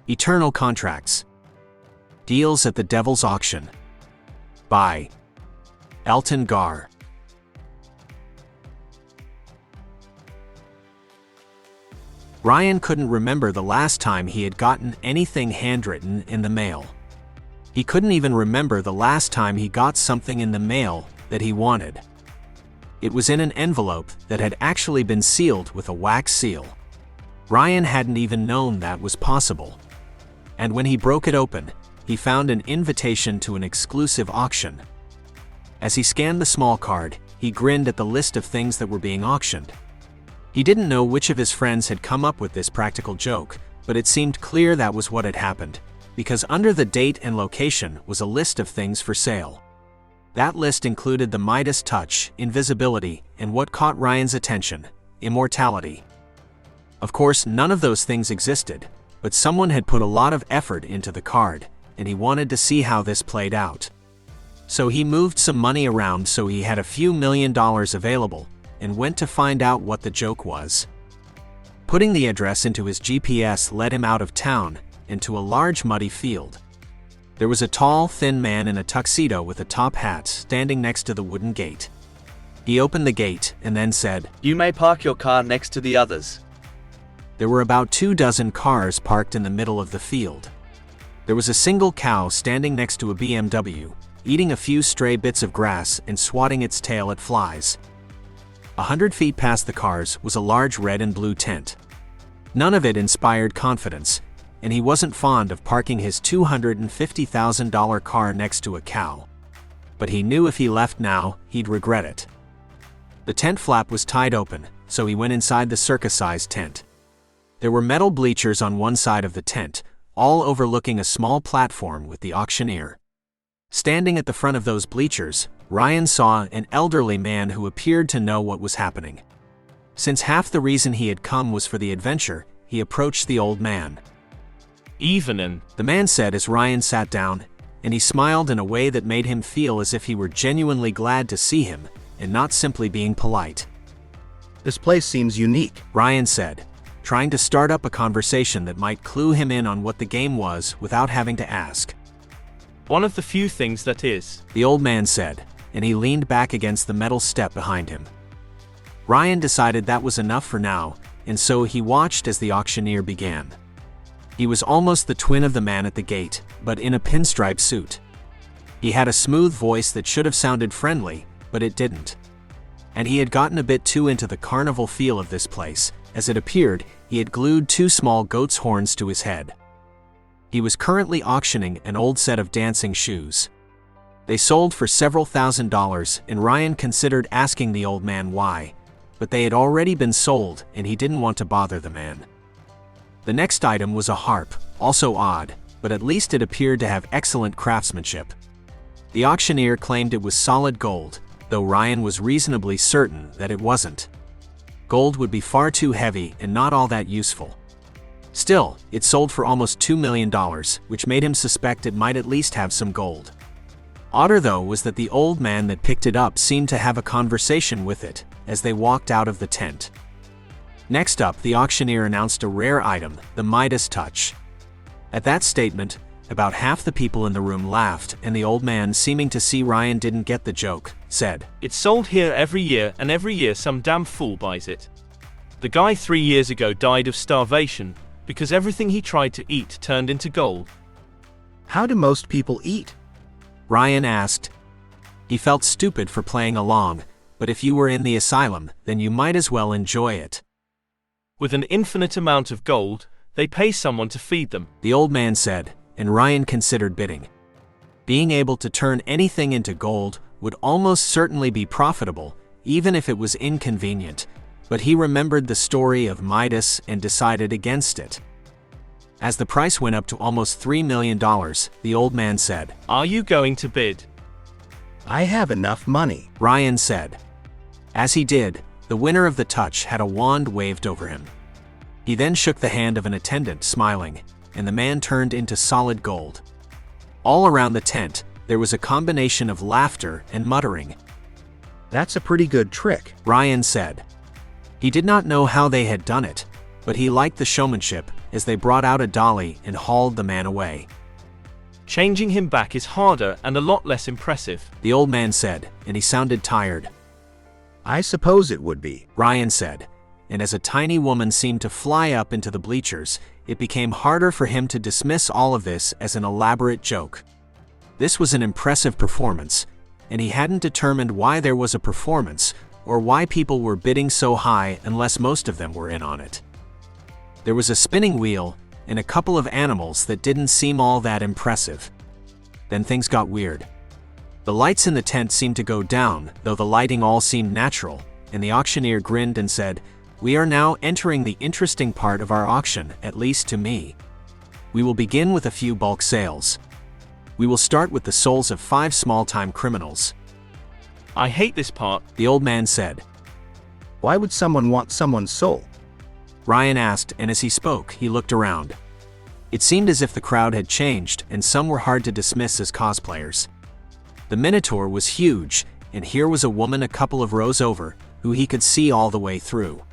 Eternal Contracts. Deals at the Devil's Auction. By Elton Gar. Ryan couldn't remember the last time he had gotten anything handwritten in the mail. He couldn't even remember the last time he got something in the mail that he wanted. It was in an envelope that had actually been sealed with a wax seal. Ryan hadn't even known that was possible. And when he broke it open, he found an invitation to an exclusive auction. As he scanned the small card, he grinned at the list of things that were being auctioned. He didn't know which of his friends had come up with this practical joke, but it seemed clear that was what had happened, because under the date and location was a list of things for sale. That list included the Midas Touch, invisibility, and what caught Ryan's attention, immortality. Of course, none of those things existed, but someone had put a lot of effort into the card, and he wanted to see how this played out. So he moved some money around so he had a few $1,000,000 available, and went to find out what the joke was. Putting the address into his GPS led him out of town, into a large muddy field. There was a tall, thin man in a tuxedo with a top hat standing next to the wooden gate. He opened the gate and then said, "You may park your car next to the others." There were about 24 cars parked in the middle of the field. There was a single cow standing next to a BMW, eating a few stray bits of grass and swatting its tail at flies. 100 feet past the cars was a large red and blue tent. None of it inspired confidence, and he wasn't fond of parking his $250,000 car next to a cow. But he knew if he left now, he'd regret it. The tent flap was tied open, so he went inside the circus-sized tent. There were metal bleachers on one side of the tent, all overlooking a small platform with the auctioneer. Standing at the front of those bleachers, Ryan saw an elderly man who appeared to know what was happening. Since half the reason he had come was for the adventure, he approached the old man. "Evening," the man said as Ryan sat down, and he smiled in a way that made him feel as if he were genuinely glad to see him, and not simply being polite. "This place seems unique," Ryan said, trying to start up a conversation that might clue him in on what the game was without having to ask. "One of the few things that is," the old man said, and he leaned back against the metal step behind him. Ryan decided that was enough for now, and so he watched as the auctioneer began. He was almost the twin of the man at the gate, but in a pinstripe suit. He had a smooth voice that should have sounded friendly, but it didn't. And he had gotten a bit too into the carnival feel of this place. As it appeared, he had glued 2 small goat's horns to his head. He was currently auctioning an old set of dancing shoes. They sold for several $1,000s, and Ryan considered asking the old man why, but they had already been sold and he didn't want to bother the man. The next item was a harp, also odd, but at least it appeared to have excellent craftsmanship. The auctioneer claimed it was solid gold, though Ryan was reasonably certain that it wasn't. Gold would be far too heavy and not all that useful. Still, it sold for almost $2 million, which made him suspect it might at least have some gold. Odder though was that the old man that picked it up seemed to have a conversation with it as they walked out of the tent. Next up, the auctioneer announced a rare item, the Midas Touch. At that statement, about half the people in the room laughed, and the old man, seeming to see Ryan didn't get the joke, said, "It's sold here every year, and every year some damn fool buys it. The guy 3 years ago died of starvation, because everything he tried to eat turned into gold." "How do most people eat?" Ryan asked. He felt stupid for playing along, but if you were in the asylum, then you might as well enjoy it. "With an infinite amount of gold, they pay someone to feed them," the old man said, and Ryan considered bidding. Being able to turn anything into gold would almost certainly be profitable, even if it was inconvenient, but he remembered the story of Midas and decided against it. As the price went up to almost $3 million, the old man said, "Are you going to bid?" "I have enough money," Ryan said. As he did, the winner of the touch had a wand waved over him. He then shook the hand of an attendant, smiling, and the man turned into solid gold. All around the tent, there was a combination of laughter and muttering. "That's a pretty good trick," Ryan said. He did not know how they had done it, but he liked the showmanship as they brought out a dolly and hauled the man away. Changing him back is harder and a lot less impressive, The old man said, and he sounded tired. I suppose it would be. Ryan said, and as a tiny woman seemed to fly up into the bleachers, it became harder for him to dismiss all of this as an elaborate joke. This was an impressive performance, and he hadn't determined why there was a performance or why people were bidding so high unless most of them were in on it. There was a spinning wheel and a couple of animals that didn't seem all that impressive. Then things got weird. The lights in the tent seemed to go down, though the lighting all seemed natural, and the auctioneer grinned and said, "We are now entering the interesting part of our auction, at least to me. We will begin with a few bulk sales. We will start with the souls of 5 small-time criminals." I hate this part, The old man said. Why would someone want someone's soul? Ryan asked, and as he spoke, he looked around. It seemed as if the crowd had changed, and some were hard to dismiss as cosplayers. The Minotaur was huge, and here was a woman a couple of rows over, who he could see all the way through.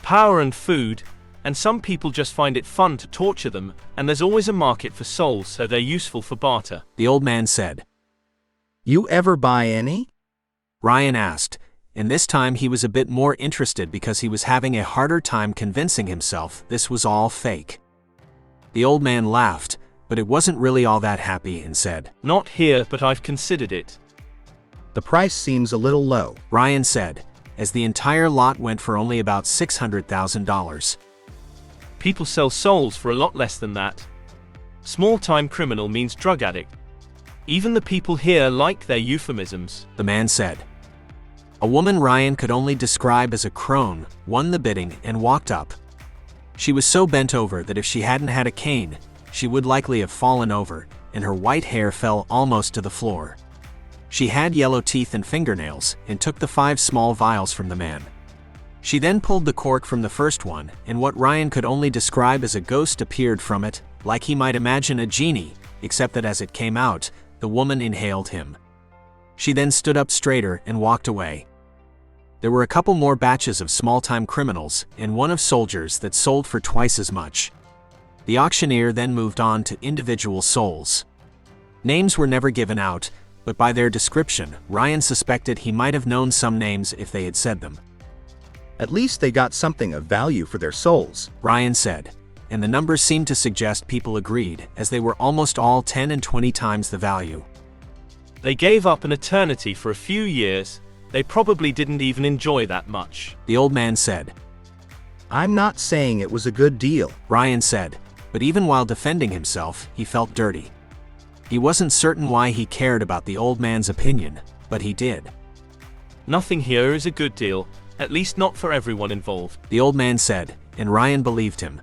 power and food, and some people just find it fun to torture them, and there's always a market for souls, so they're useful for barter. The old man said. You ever buy any? Ryan asked, and this time he was a bit more interested because he was having a harder time convincing himself this was all fake. The old man laughed, but it wasn't really all that happy, and said, Not here, but I've considered it. The price seems a little low. Ryan said, as the entire lot went for only about $600,000. People sell souls for a lot less than that. Small-time criminal means drug addict. Even the people here like their euphemisms. The man said. A woman Ryan could only describe as a crone won the bidding and walked up. She was so bent over that if she hadn't had a cane, she would likely have fallen over, and her white hair fell almost to the floor. She had yellow teeth and fingernails, and took the 5 small vials from the man. She then pulled the cork from the first one, and what Ryan could only describe as a ghost appeared from it, like he might imagine a genie, except that as it came out, the woman inhaled him. She then stood up straighter and walked away. There were a couple more batches of small-time criminals, and one of soldiers that sold for twice as much. The auctioneer then moved on to individual souls. Names were never given out, but by their description, Ryan suspected he might have known some names if they had said them. At least they got something of value for their souls, Ryan said, and the numbers seemed to suggest people agreed, as they were almost all 10 and 20 times the value. They gave up an eternity for a few years. They probably didn't even enjoy that much. The old man said. I'm not saying it was a good deal, Ryan said, but even while defending himself, he felt dirty. He wasn't certain why he cared about the old man's opinion, but he did. Nothing here is a good deal, at least not for everyone involved. The old man said, and Ryan believed him.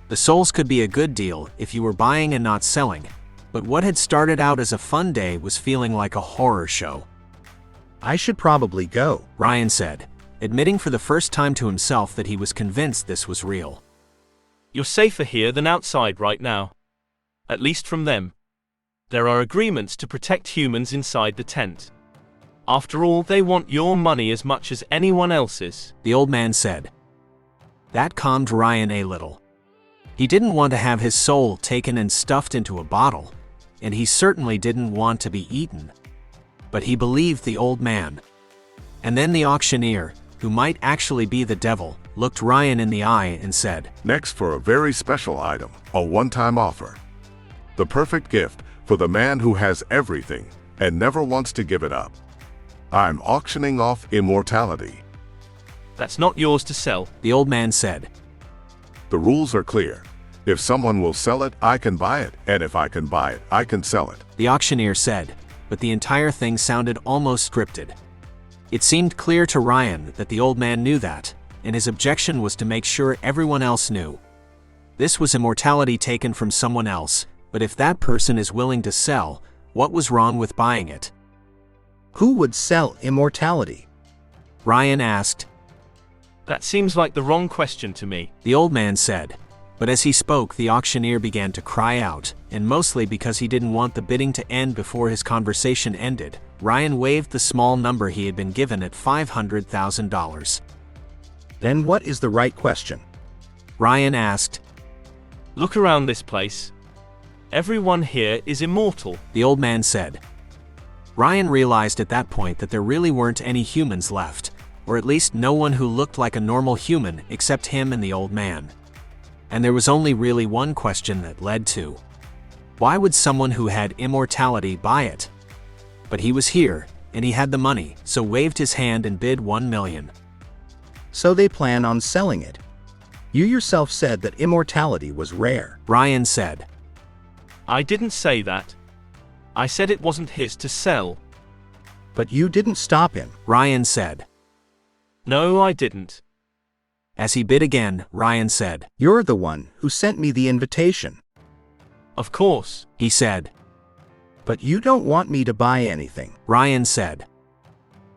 The souls could be a good deal if you were buying and not selling, but what had started out as a fun day was feeling like a horror show. I should probably go, Ryan said, admitting for the first time to himself that he was convinced this was real. You're safer here than outside right now. At least from them. There are agreements to protect humans inside the tent. After all, they want your money as much as anyone else's. The old man said. That calmed Ryan a little. He didn't want to have his soul taken and stuffed into a bottle, and he certainly didn't want to be eaten. But he believed the old man. And then the auctioneer, who might actually be the devil, looked Ryan in the eye and said, Next for a very special item, a one-time offer. The perfect gift for the man who has everything and never wants to give it up. I'm auctioning off immortality. That's not yours to sell. The old man said. The rules are clear. If someone will sell it, I can buy it, and if I can buy it, I can sell it. The auctioneer said, but the entire thing sounded almost scripted. It seemed clear to Ryan that the old man knew that, and his objection was to make sure everyone else knew. This was immortality taken from someone else, but if that person is willing to sell, what was wrong with buying it? Who would sell immortality? Ryan asked. That seems like the wrong question to me. The old man said, but as he spoke, the auctioneer began to cry out, and mostly because he didn't want the bidding to end before his conversation ended, Ryan waved the small number he had been given at $500,000. Then what is the right question? Ryan asked. Look around this place. Everyone here is immortal. The old man said. Ryan realized at that point that there really weren't any humans left, or at least no one who looked like a normal human except him and the old man. And there was only really one question that led to: why would someone who had immortality buy it? But he was here, and he had the money, so waved his hand and bid 1 million. So they plan on selling it. You yourself said that immortality was rare. Ryan said. I didn't say that. I said it wasn't his to sell. But you didn't stop him. Ryan said. No, I didn't. As he bid again, Ryan said. You're the one who sent me the invitation. Of course, He said. But you don't want me to buy anything. Ryan said.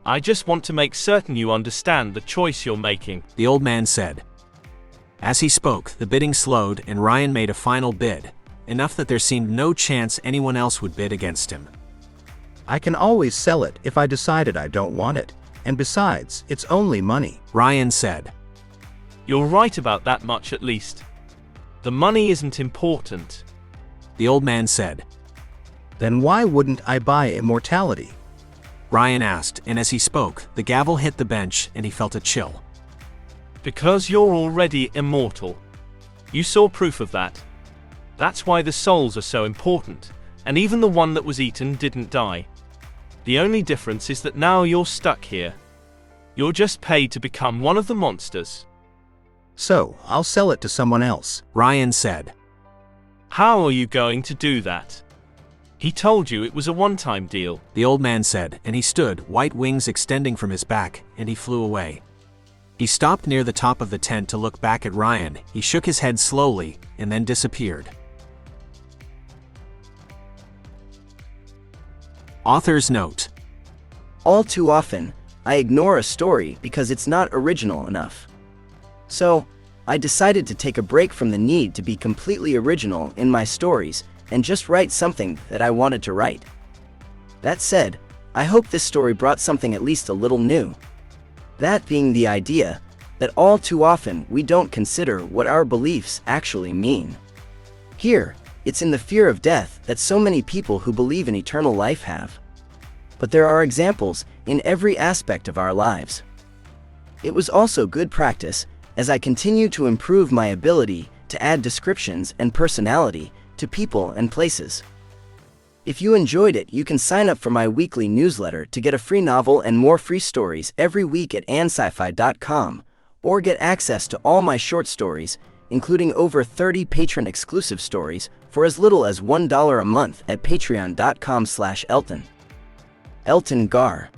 I just want to make certain you understand the choice you're making. The old man said. As he spoke, the bidding slowed and Ryan made a final bid, enough that there seemed no chance anyone else would bid against him. I can always sell it if I decided I don't want it. And besides, it's only money. Ryan said. You're right about that much at least. The money isn't important. The old man said. Then why wouldn't I buy immortality? Ryan asked, and as he spoke, the gavel hit the bench and he felt a chill. Because you're already immortal. You saw proof of that. That's why the souls are so important, and even the one that was eaten didn't die. The only difference is that now you're stuck here. You're just paid to become one of the monsters. So, I'll sell it to someone else. Ryan said. How are you going to do that? He told you it was a one-time deal. The old man said, and he stood, white wings extending from his back, and he flew away. He stopped near the top of the tent to look back at Ryan. He shook his head slowly, and then disappeared. Author's note. All too often, I ignore a story because it's not original enough. So, I decided to take a break from the need to be completely original in my stories and just write something that I wanted to write. That said, I hope this story brought something at least a little new. That being the idea that all too often we don't consider what our beliefs actually mean. Here, it's in the fear of death that so many people who believe in eternal life have. But there are examples in every aspect of our lives. It was also good practice as I continue to improve my ability to add descriptions and personality to people and places. If you enjoyed it, you can sign up for my weekly newsletter to get a free novel and more free stories every week at ansci-fi.com, or get access to all my short stories, including over 30 patron-exclusive stories, for as little as $1 a month at patreon.com/Elton. Elton Gar.